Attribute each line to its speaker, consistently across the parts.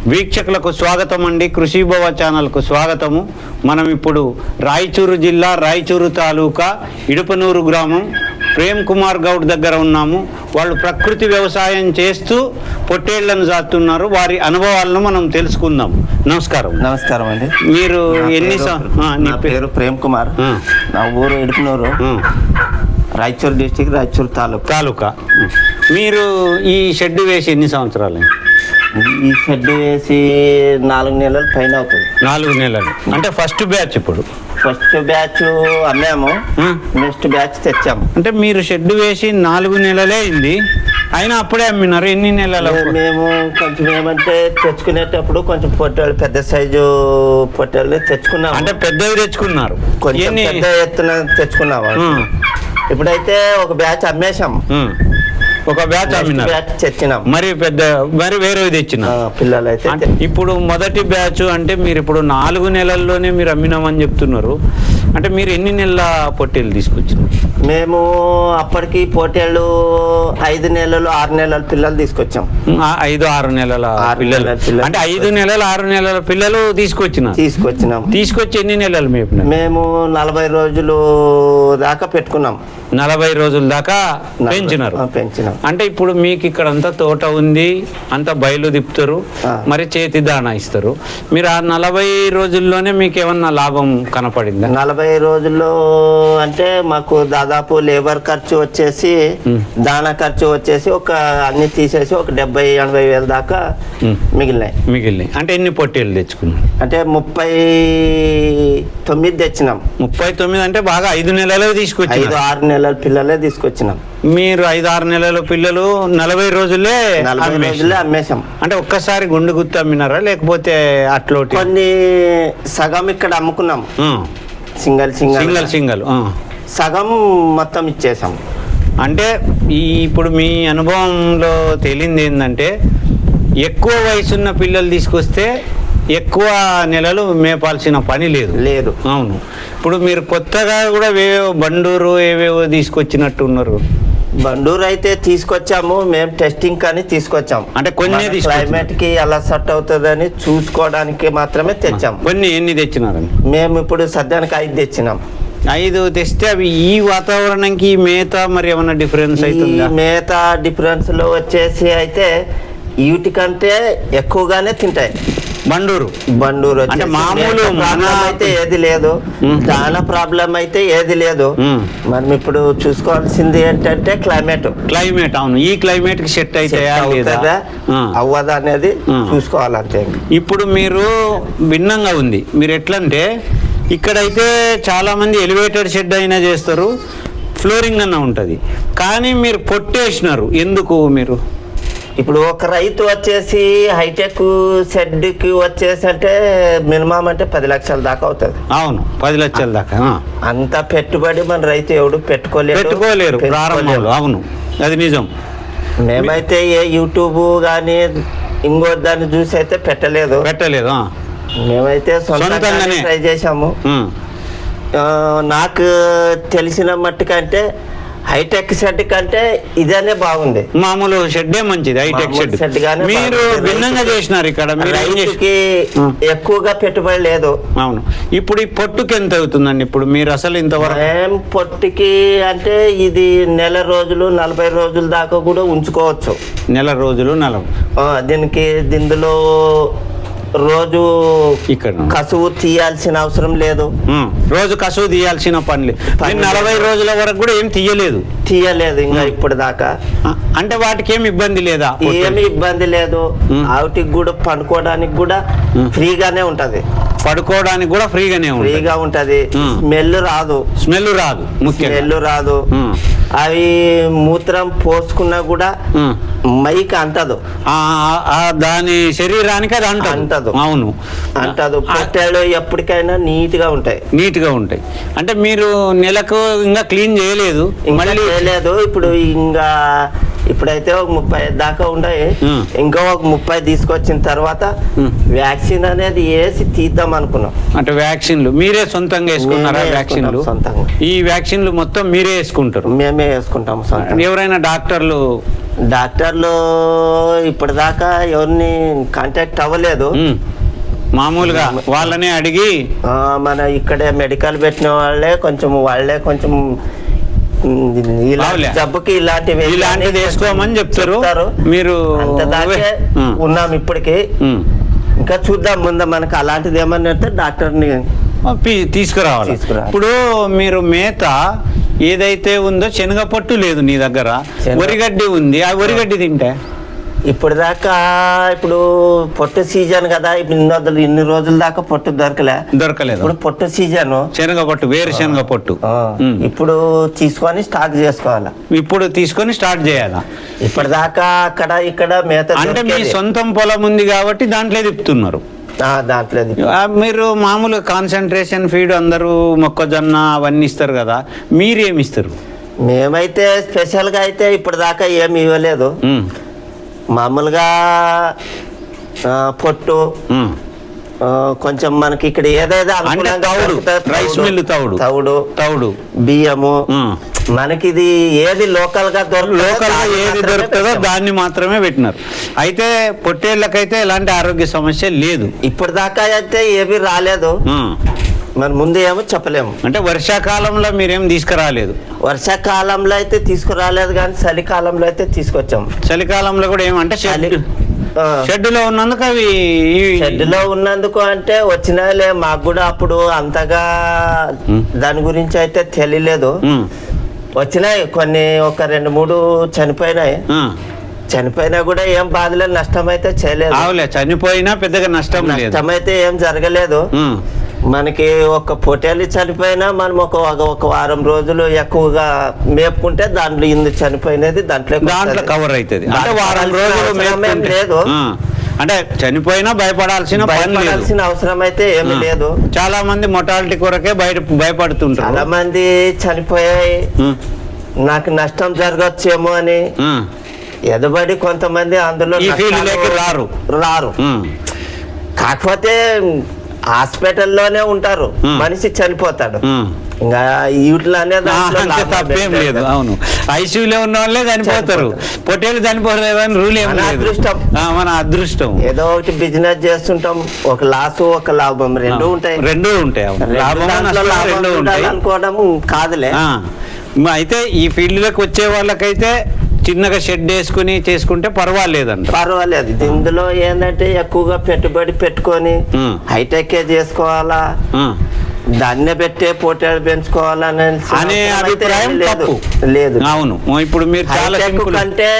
Speaker 1: వీక్షకులకు స్వాగతం అండి. కృషి భవ ఛానల్కు స్వాగతము. మనం ఇప్పుడు రాయచూరు జిల్లా రాయచూరు తాలూకా ఇడుపనూరు గ్రామం ప్రేమ్ కుమార్ గౌడ్ దగ్గర ఉన్నాము. వాళ్ళు ప్రకృతి వ్యవసాయం చేస్తూ పొట్టేళ్లను సాస్తున్నారు. వారి అనుభవాలను మనం తెలుసుకుందాం. నమస్కారం.
Speaker 2: నమస్కారం అండి.
Speaker 1: మీరు
Speaker 2: నా పేరు ప్రేమ్ కుమార్. నా ఊరు ఇడుపనూరు, రాయచూరు డిస్టిక్, రాయచూరు తాలూకా.
Speaker 1: మీరు ఈ షెడ్ వేసి ఎన్ని సంవత్సరాలు?
Speaker 2: ఈ షెడ్ వేసి 4 నెలల పైన అవుతుంది.
Speaker 1: 4 నెలలు అంటే ఫస్ట్ బ్యాచ్. ఇప్పుడు
Speaker 2: ఫస్ట్ బ్యాచ్ అమ్మాము, నెక్స్ట్ బ్యాచ్ తెచ్చాము.
Speaker 1: అంటే మీరు షెడ్ వేసి 4 నెలలే అయింది, అయినా అప్పుడే అమ్మినారు. ఎన్ని నెలలు?
Speaker 2: మేము కొంచెం ఏమంటే తెచ్చుకునేటప్పుడు కొంచెం పొట్టేళ్ళు, పెద్ద సైజు పొట్టేళ్ళు తెచ్చుకున్నాము.
Speaker 1: అంటే పెద్దవి తెచ్చుకున్నారు,
Speaker 2: కొంచెం పెద్ద ఎత్తున తెచ్చుకున్నాము. ఇప్పుడైతే ఒక బ్యాచ్ అమ్మేశాం,
Speaker 1: ఒక బ్యాచ్ అమ్మినారు,
Speaker 2: తెచ్చినాం.
Speaker 1: మరి వేరేవి తెచ్చిన
Speaker 2: పిల్లలు అయితే.
Speaker 1: ఇప్పుడు మొదటి బ్యాచ్ అంటే మీరు ఇప్పుడు 4 నెలల్లోనే మీరు అమ్మినామని చెప్తున్నారు. అంటే మీరు ఎన్ని నెలల పొట్టేళ్ళు తీసుకొచ్చారు?
Speaker 2: మేము అప్పటికి పొట్టేళ్ళు 5 నెలలు 6 నెలల పిల్లలు తీసుకొచ్చాం.
Speaker 1: 5-6 నెలల పిల్లలు అంటే 5 నెలలు 6 నెలల పిల్లలు తీసుకొచ్చినాం. తీసుకొచ్చి ఎన్ని నెలలు
Speaker 2: మేము 40 రోజులు దాకా పెట్టుకున్నాం.
Speaker 1: 40 రోజుల దాకా పెంచినారు. అంటే ఇప్పుడు మీకు ఇక్కడ అంతా తోట ఉంది, అంతా బయలు తిప్పుతారు, మరి చేతి దాణా ఇస్తారు. మీరు ఆ 40 రోజుల్లోనే మీకు ఏమన్నా లాభం కనపడిందా?
Speaker 2: 40 రోజుల్లో అంటే మాకు దాదాపు లేబర్ ఖర్చు వచ్చేసి, దాణా ఖర్చు వచ్చేసి అన్ని తీసేసి ఒక 70-80 వేల దాకా మిగిలినాయి. అంటే ఎన్ని పొట్టేళ్ళు తెచ్చుకున్నాం? అంటే 39 తెచ్చినాం.
Speaker 1: 39 అంటే బాగా 5 నెలలు తీసుకొచ్చి
Speaker 2: 5-6 నెలల పిల్లలే తీసుకొచ్చినాం.
Speaker 1: మీరు 5-6 నెలల పిల్లలు 40 రోజులే
Speaker 2: అమ్మేశాం.
Speaker 1: అంటే ఒక్కసారి గుండు గుర్తు అమ్మినారా, లేకపోతే అట్లా
Speaker 2: కొన్ని సగం ఇక్కడ అమ్ముకున్నాం, సింగల్ సగం మొత్తం ఇచ్చేసాం.
Speaker 1: అంటే ఇప్పుడు మీ అనుభవంలో తేలింది ఏంటంటే, ఎక్కువ వయసున్న పిల్లలు తీసుకొస్తే ఎక్కువ నెలలు మేపాల్సిన పని లేదు. అవును. ఇప్పుడు మీరు కొత్తగా కూడా బండూరు ఏవేవో తీసుకొచ్చినట్టు ఉన్నారు.
Speaker 2: బండూరు అయితే తీసుకొచ్చాము, మేము టెస్టింగ్ కానీ తీసుకొచ్చాము.
Speaker 1: అంటే కొన్ని
Speaker 2: క్లైమేట్ కి ఎలా సెట్ అవుతుందని చూసుకోవడానికి మాత్రమే తెచ్చాము.
Speaker 1: ఎన్ని తెచ్చినారని?
Speaker 2: మేము ఇప్పుడు సద్యానికి 5 తెచ్చినాం.
Speaker 1: 5 తెస్తే అవి ఈ వాతావరణానికి మేత మరి ఏమన్నా డిఫరెన్స్ అవుతుందా?
Speaker 2: మేత డిఫరెన్స్ లో వచ్చేసి అయితే వీటికంటే ఎక్కువగానే తింటాయి.
Speaker 1: బండూరు
Speaker 2: అంటే మామూలు అయితే ఏది లేదు, దానా ప్రాబ్లం అయితే ఏది లేదు. మనం ఇప్పుడు చూసుకోవాల్సింది ఏంటంటే క్లైమేట్.
Speaker 1: అవును, ఈ క్లైమేట్ కి సెట్ అయితే
Speaker 2: అవ్వదా అనేది చూసుకోవాలంటే.
Speaker 1: ఇప్పుడు మీరు భిన్నంగా ఉంది. మీరు ఎట్లంటే ఇక్కడైతే చాలా మంది ఎలివేటెడ్ షెడ్ అయినా చేస్తారు, ఫ్లోరింగ్ అన్న ఉంటుంది, కానీ మీరు పొట్టేసినారు. ఎందుకు? మీరు
Speaker 2: ఇప్పుడు ఒక రైతు వచ్చేసి హైటెక్ షెడ్కి వచ్చేసి అంటే మినిమం అంటే 10 లక్షల దాకా అవుతుంది.
Speaker 1: అవును, 10 లక్షల దాకా.
Speaker 2: అంత పెట్టుబడి మన రైతు ఎవడు పెట్టుకోలేరు
Speaker 1: ప్రారంభంలో. అవును, అది నిజం.
Speaker 2: మేమైతే ఏ యూట్యూబ్ కానీ ఇంకో దాన్ని చూసి అయితే పెట్టలేదు. మేమైతే సొంతంగానే ట్రై చేసాము. నాకు తెలిసిన మట్టుకంటే హైటెక్ షెడ్ కంటే ఇదనే బాగుంది.
Speaker 1: మామూలు షెడ్డే మంచిది, హైటెక్ షెడ్. మీరు భిన్నంగా చేసినారు. ఇక్కడ
Speaker 2: రైతుకి ఎక్కువగా పెట్టుబడి లేదు.
Speaker 1: అవును. ఇప్పుడు ఈ పొట్టుకి ఎంత అవుతుందండి? ఇప్పుడు మీరు అసలు ఇంతవరకు
Speaker 2: పొట్టుకి అంటే ఇది 1 రోజులు 40 రోజుల దాకా కూడా ఉంచుకోవచ్చు.
Speaker 1: 1 రోజులు 40.
Speaker 2: దీనిలో రోజు ఇక్కడ కసువు తీయాల్సిన అవసరం లేదు.
Speaker 1: రోజు కసువు తీయాల్సిన పని లేదు. 40 రోజుల వరకు కూడా ఏం తీయలేదు
Speaker 2: ఇంకా ఇప్పుడు దాకా.
Speaker 1: అంటే వాటికి ఏమి ఇబ్బంది లేదా?
Speaker 2: ఏమి ఇబ్బంది లేదు. వాటికి కూడా పండుకోవడానికి కూడా ఫ్రీగానే ఉంటది.
Speaker 1: పడుకోవడానికి కూడా ఫ్రీగా ఉంటది.
Speaker 2: స్మెల్ రాదు.
Speaker 1: స్మెల్
Speaker 2: రాదు. అవి మూత్రం పోసుకున్నా కూడా మైక్ అంటదు.
Speaker 1: దాని శరీరానికి అది అంటదు. అవును,
Speaker 2: అంటదు. పొట్టేళ్ళు ఎప్పటికైనా నీట్ గా ఉంటాయి.
Speaker 1: అంటే మీరు నెలకు ఇంకా క్లీన్ చేయలేదు?
Speaker 2: మళ్ళీ చేయలేదు. ఇప్పుడైతే ఒక 30 దాకా ఉన్నాయి. ఇంకా ఒక 30 తీసుకొచ్చిన తర్వాత వ్యాక్సిన్ అనేది వేసి తీద్దాం అనుకున్నాం.
Speaker 1: అంటే వ్యాక్సిన్లు మీరే సొంతంగా వేసుకున్నారా? ఈ వ్యాక్సిన్లు మొత్తం మీరే వేసుకుంటారు?
Speaker 2: మేమే వేసుకుంటాము.
Speaker 1: ఎవరైనా డాక్టర్లు
Speaker 2: డాక్టర్లు ఇప్పటిదాకా ఎవరిని కాంటాక్ట్ అవ్వలేదు.
Speaker 1: మామూలుగా వాళ్ళనే అడిగి
Speaker 2: మన ఇక్కడే మెడికల్ పెట్టిన వాళ్ళే కొంచెం జబ్బుకి
Speaker 1: ఇలాంటిది వేసుకోమని చెప్తారు. మీరు
Speaker 2: ఉన్నాం ఇప్పటికి, ఇంకా చూద్దాం ముందు మనకు అలాంటిది ఏమన్నా డాక్టర్ని
Speaker 1: తీసుకురావాలి. ఇప్పుడు మీరు మేత ఏదైతే ఉందో శనగపట్టు లేదు నీ దగ్గర, వరిగడ్డి ఉంది. ఆ వరిగడ్డి తింటే
Speaker 2: ఇప్పుడు పొట్టు సీజన్ కదా, ఇన్ని రోజుల దాకా పొట్టు దొరకలేదు. ఇప్పుడు పొట్టు సీజన్
Speaker 1: శనగపట్టు, వేరుశనగ పొట్టు
Speaker 2: ఇప్పుడు తీసుకొని స్టార్ట్ చేయాలా? ఇప్పటిదాకా అక్కడ ఇక్కడ మేత
Speaker 1: అంటే మీ సొంతం పొలం ఉంది కాబట్టి దాంట్లో తిప్పుతున్నారు.
Speaker 2: దాంట్లో
Speaker 1: మీరు మామూలుగా కాన్సన్ట్రేషన్ ఫీడ్ అందరూ మొక్కజొన్న అవన్నీ ఇస్తారు కదా, మీరేమి ఇస్తారు?
Speaker 2: మేమైతే స్పెషల్గా అయితే ఇప్పటిదాకా ఏమి ఇవ్వలేదు. మామూలుగా పొట్టు కొంచెం మనకి ఇక్కడ ఏదైతే
Speaker 1: రైస్ మిల్లు తౌడు
Speaker 2: బియ్యము, మనకి ఇది ఏది లోకల్ గా
Speaker 1: ఏది దొరుకుతుందో దాన్ని మాత్రమే పెట్టినారు. అయితే పొట్టేళ్ళకైతే ఎలాంటి ఆరోగ్య సమస్య లేదు
Speaker 2: ఇప్పటిదాకా అయితే ఏమీ రాలేదు. మరి ముందు ఏమో చెప్పలేము.
Speaker 1: అంటే వర్షాకాలంలో మీరేం తీసుకురాలేదు?
Speaker 2: వర్షాకాలంలో అయితే తీసుకురాలేదు, కానీ చలికాలంలో అయితే తీసుకొచ్చాము.
Speaker 1: చలికాలంలో కూడా ఏమంటే షెడ్డులో ఉన్నందుకు
Speaker 2: అంటే వచ్చినాలే. మాకు కూడా అప్పుడు అంతగా దాని గురించి అయితే తెలియలేదు. వచ్చినాయి కొన్ని, ఒక 2-3 చనిపోయినా కూడా ఏం బాధలేదు, నష్టం అయితే చేయలేదు.
Speaker 1: చనిపోయినా పెద్దగా నష్టం
Speaker 2: అయితే ఏం జరగలేదు. మనకి ఒక పొట్టేలు చనిపోయినా మనం ఒక వారం రోజులు ఎక్కువగా మేపుకుంటే దాంట్లో ఇందు చనిపోయినది దాంట్లో
Speaker 1: కవర్ అవుతుంది. అంటే వారం రోజులు
Speaker 2: లేదు,
Speaker 1: అంటే చనిపోయినా భయపడాల్సిన
Speaker 2: అవసరం అయితే ఏమీ లేదు.
Speaker 1: చాలా మంది మొటాలిటీ కొరకే భయపడుతుంటారు.
Speaker 2: చాలా మంది చనిపోయాయి, నాకు నష్టం జరగచ్చేమో అని ఎదబడి కొంతమంది అందులో రారు. కాకపోతే హాస్పిటల్లోనే ఉంటారు, మనిషి చనిపోతాడు. ఇంకా వీటిలోనే
Speaker 1: తప్పేం లేదు. అవును, ఐసీయూలో ఉన్న వాళ్ళే చనిపోతారు, పొట్టేళ్ళు చనిపోలేదని రూల్ ఏం లేదు. మన అదృష్టం.
Speaker 2: ఏదో ఒకటి బిజినెస్ చేస్తుంటాం, ఒక లాస్ ఒక లాభం రెండూ ఉంటాయి. అనుకోవడం కాదులే.
Speaker 1: అయితే ఈ ఫీల్డ్ లోకి వచ్చే వాళ్ళకైతే చిన్నగా షెడ్ వేసుకుని చేసుకుంటే పర్వాలేదు.
Speaker 2: ఇందులో ఏంటంటే ఎక్కువగా పెట్టుబడి పెట్టుకొని హైటెక్ చేసుకోవాలా, దాన్నే పెట్టే పోటీలు పెంచుకోవాలనే
Speaker 1: అభిప్రాయం
Speaker 2: లేదు.
Speaker 1: అవును, ఇప్పుడు మీరు చాలా
Speaker 2: అంటే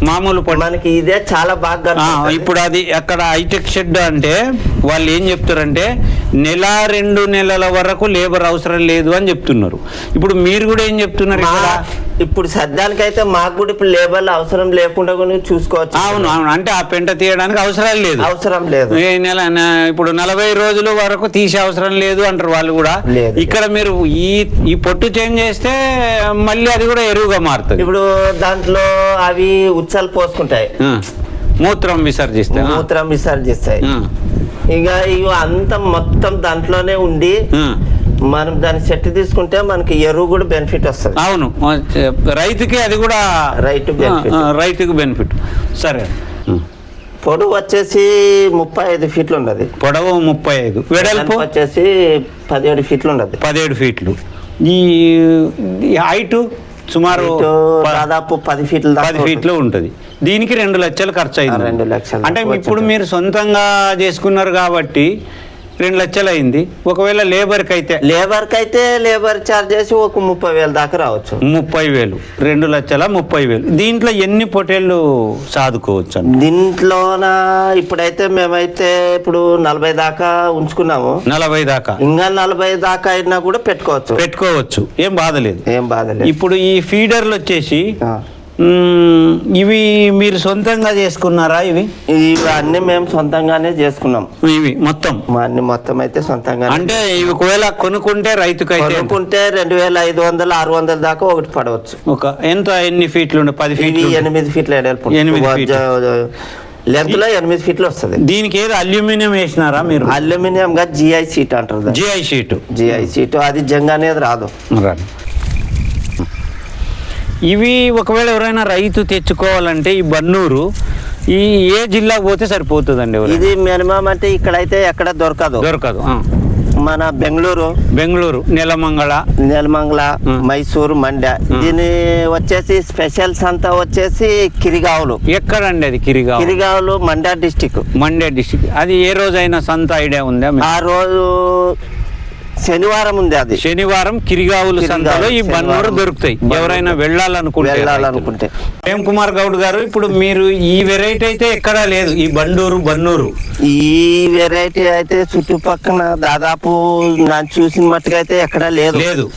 Speaker 1: మామూలు
Speaker 2: మనకి ఇదే చాలా బాగా.
Speaker 1: ఇప్పుడు అది అక్కడ హైటెక్ షెడ్ అంటే వాళ్ళు ఏం చెప్తారంటే 1-2 నెలల వరకు లేబర్ అవసరం లేదు అని చెప్తున్నారు. ఇప్పుడు మీరు కూడా ఏం చెప్తున్నారు?
Speaker 2: ఇప్పుడు సద్యానికైతే మాకు కూడా ఇప్పుడు లేబర్ అవసరం లేకుండా చూసుకోవచ్చు.
Speaker 1: అవును, అంటే ఆ పెంట తీయడానికి అవసరం లేదు. ఇప్పుడు 40 రోజుల వరకు తీసే అవసరం లేదు అంటారు వాళ్ళు కూడా. ఇక్కడ మీరు ఈ పొట్టు చేంజ్ చేస్తే మళ్ళీ అది కూడా ఎరువుగా మారుతుంది.
Speaker 2: ఇప్పుడు దాంట్లో అవి ఉచ్చలు పోసుకుంటాయి,
Speaker 1: మూత్రం విసర్జిస్తాయి.
Speaker 2: ఇక ఇవి అంతా మొత్తం దాంట్లోనే ఉండి మనం దాన్ని సెట్ తీసుకుంటే మనకి ఎరువు కూడా బెనిఫిట్ వస్తుంది.
Speaker 1: అవును, రైతుకి అది కూడా రైతుకి బెనిఫిట్. సరే,
Speaker 2: పొడవు వచ్చేసి 35 ఫీట్లు ఉన్నది.
Speaker 1: పొడవు 35, వెడల్పు
Speaker 2: వచ్చేసి 17 ఫీట్లు ఉన్నది.
Speaker 1: 17 ఫీట్లు. ఈ హైట్ సుమారు
Speaker 2: దాదాపు 10 ఫీట్లు
Speaker 1: ఉంటుంది. దీనికి 2 లక్షలు ఖర్చు అయింది.
Speaker 2: 2 లక్షలు
Speaker 1: అంటే ఇప్పుడు మీరు సొంతంగా చేసుకున్నారు కాబట్టి 2 లక్షలు అయింది. ఒకవేళ లేబర్ అయితే
Speaker 2: లేబర్ ఛార్జ్ చేసి ఒక 30,000 దాకా రావచ్చు.
Speaker 1: 30,000, 2,30,000. దీంట్లో ఎన్ని పొట్టేళ్ళు సాదుకోవచ్చు?
Speaker 2: దీంట్లోన ఇప్పుడైతే మేమైతే ఇప్పుడు 40 దాకా ఉంచుకున్నాము.
Speaker 1: 40 దాకా,
Speaker 2: ఇంకా 40 దాకా అయినా కూడా పెట్టుకోవచ్చు.
Speaker 1: ఏం బాధ లేదు.
Speaker 2: ఇప్పుడు
Speaker 1: ఈ ఫీడర్లు వచ్చేసి ఇవి మీరు సొంతంగా చేసుకున్నారా? ఇవి
Speaker 2: అన్ని మేము సొంతంగానే చేసుకున్నాం.
Speaker 1: ఇవి మొత్తం
Speaker 2: అయితే సొంతంగా.
Speaker 1: అంటే ఇవి ఒకవేళ కొనుక్కుంటే రైతుకైతే
Speaker 2: 2,500-600 దాకా ఒకటి పడవచ్చు.
Speaker 1: ఎన్ని ఫీట్లు? 10 ఫీట్లు,
Speaker 2: 8 ఫీట్ల లెంత్ లో 8 ఫీట్లు వస్తుంది.
Speaker 1: దీనికి ఏదో అల్యూమినియం వేసినారా మీరు?
Speaker 2: అల్యూమినియం గా జిఐ షీట్ అంటారు. జిఐ షీట్ అది జంగ్ అనేది రాదు.
Speaker 1: ఇవి ఒకవేళ ఎవరైనా రైతు తెచ్చుకోవాలంటే ఈ బన్నూరు ఈ ఏ జిల్లాకు పోతే సరిపోతుందండి?
Speaker 2: ఇది మినిమం అంటే ఇక్కడైతే ఎక్కడ దొరకదు. మన బెంగళూరు, నెలమంగళ, మైసూరు, మండ్య. దీని వచ్చేసి స్పెషల్ సంత వచ్చేసి కిరిగావులు.
Speaker 1: ఎక్కడండి అది?
Speaker 2: కిరిగావులు మండ్య డిస్టిక్.
Speaker 1: అది ఏ రోజైనా సంత ఐడియా ఉందా?
Speaker 2: ఆ రోజు శనివారం ఉంది. అది
Speaker 1: శనివారం కిరిగావులు సంతలో ఈ బన్నూరు దొరుకుతాయి ఎవరైనా వెళ్ళాలనుకుంటే. ప్రేమ్ కుమార్ గౌడ్ గారు, ఇప్పుడు మీరు ఈ వెరైటీ అయితే ఎక్కడా లేదు, ఈ బన్నూరు
Speaker 2: ఈ వెరైటీ అయితే చుట్టుపక్కల దాదాపు నేను చూసిన మట్టుగా అయితే ఎక్కడా లేదు.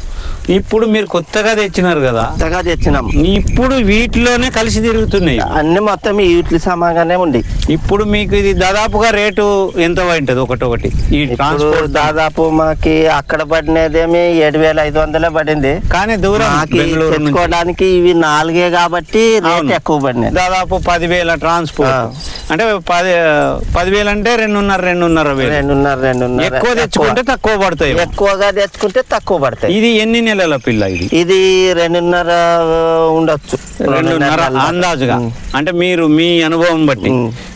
Speaker 1: ఇప్పుడు మీరు కొత్తగా తెచ్చినారు కదా?
Speaker 2: కొత్తగా తెచ్చినాం.
Speaker 1: ఇప్పుడు వీటిలోనే కలిసి తిరుగుతున్నాయి
Speaker 2: అన్ని, మొత్తం వీటి సమాగానే ఉంది.
Speaker 1: ఇప్పుడు మీకు ఇది దాదాపుగా రేటు ఎంత పడింటది ఒకటి? ఈ ట్రాన్స్పోర్ట్
Speaker 2: దాదాపు మాకి అక్కడ పడినదేమి 7,500 పడింది.
Speaker 1: కానీ దూరం
Speaker 2: తెచ్చుకోవడానికి ఇవి 4 కాబట్టి రేట్ ఎక్కువ పడినాయి.
Speaker 1: దాదాపు 10,000 ట్రాన్స్పోర్ట్ అంటే 10,000 అంటే 2,500 ఎక్కువ తెచ్చుకుంటే తక్కువ పడతాయి.
Speaker 2: ఎక్కువగా తెచ్చుకుంటే తక్కువ పడతాయి.
Speaker 1: ఇది ఎన్ని నెలల పిల్ల?
Speaker 2: ఇది 2.5 ఉండొచ్చు.
Speaker 1: 2.5 అందాజుగా. అంటే మీరు మీ అనుభవం బట్టి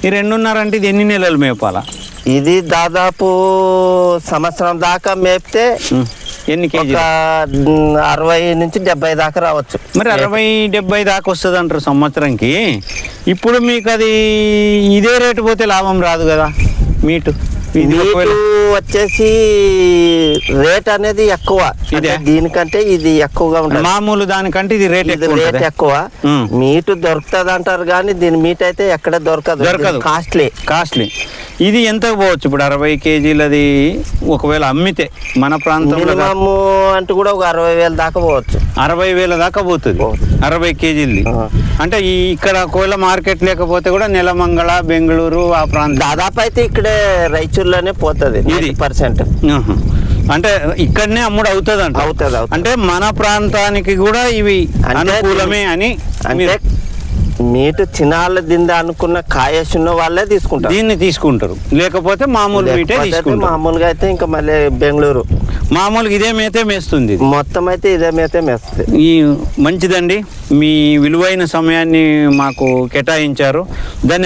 Speaker 1: ఈ 2.5 అంటే ఇది ఎన్ని నెలలు మేపాలా?
Speaker 2: ఇది దాదాపు సంవత్సరం దాకా మేపితే
Speaker 1: ఎన్ని కేజీ?
Speaker 2: 60 నుంచి 70 దాకా రావచ్చు.
Speaker 1: మరి 60-70 దాకా వస్తుంది అంటారు సంవత్సరంకి. ఇప్పుడు మీకు అది ఇదే రేటు పోతే లాభం రాదు కదా? మీటు
Speaker 2: వచ్చేసి రేట్ అనేది ఎక్కువ, దీనికంటే ఇది ఎక్కువగా ఉంటుంది.
Speaker 1: మామూలు దానికంటే ఇది రేట్
Speaker 2: ఎక్కువ. మీటు దొరుకుతుంది అంటారు కానీ దీని మీట్ అయితే ఎక్కడ దొరకదు. కాస్ట్లీ.
Speaker 1: ఇది ఎంత పోవచ్చు ఇప్పుడు 60 కేజీలది ఒకవేళ అమ్మితే మన ప్రాంతంలో?
Speaker 2: అంటే కూడా ఒక 60,000 దాకా పోవచ్చు.
Speaker 1: 60,000 దాకా పోతుంది 60 కేజీలది. అంటే ఇక్కడ ఒకవేళ మార్కెట్ లేకపోతే కూడా నెలమంగళ, బెంగళూరు ఆ ప్రాంతం
Speaker 2: దాదాపు అయితే ఇక్కడే రాయచూరులోనే పోతుంది 90%.
Speaker 1: అంటే ఇక్కడనే అమ్ముడు అవుతుంది. అంటే మన ప్రాంతానికి కూడా ఇవి అనుకూలమే అని
Speaker 2: మీటు చిన్నాళ్ళ దింద అనుకున్న కాయసున్న వాళ్ళే తీసుకుంటారు,
Speaker 1: దీన్ని తీసుకుంటారు. లేకపోతే మామూలు మీటే తీసుకుంటారు.
Speaker 2: మామూలుగా అయితే ఇంకా మళ్ళీ బెంగళూరు
Speaker 1: మామూలుగా ఇదే మేతే మేస్తుంది.
Speaker 2: మొత్తం అయితే ఇదే మేతే మేస్తుంది.
Speaker 1: ఈ మంచిదండి, మీ విలువైన సమయాన్ని మాకు కేటాయించారు. ధన్యవాదాలు.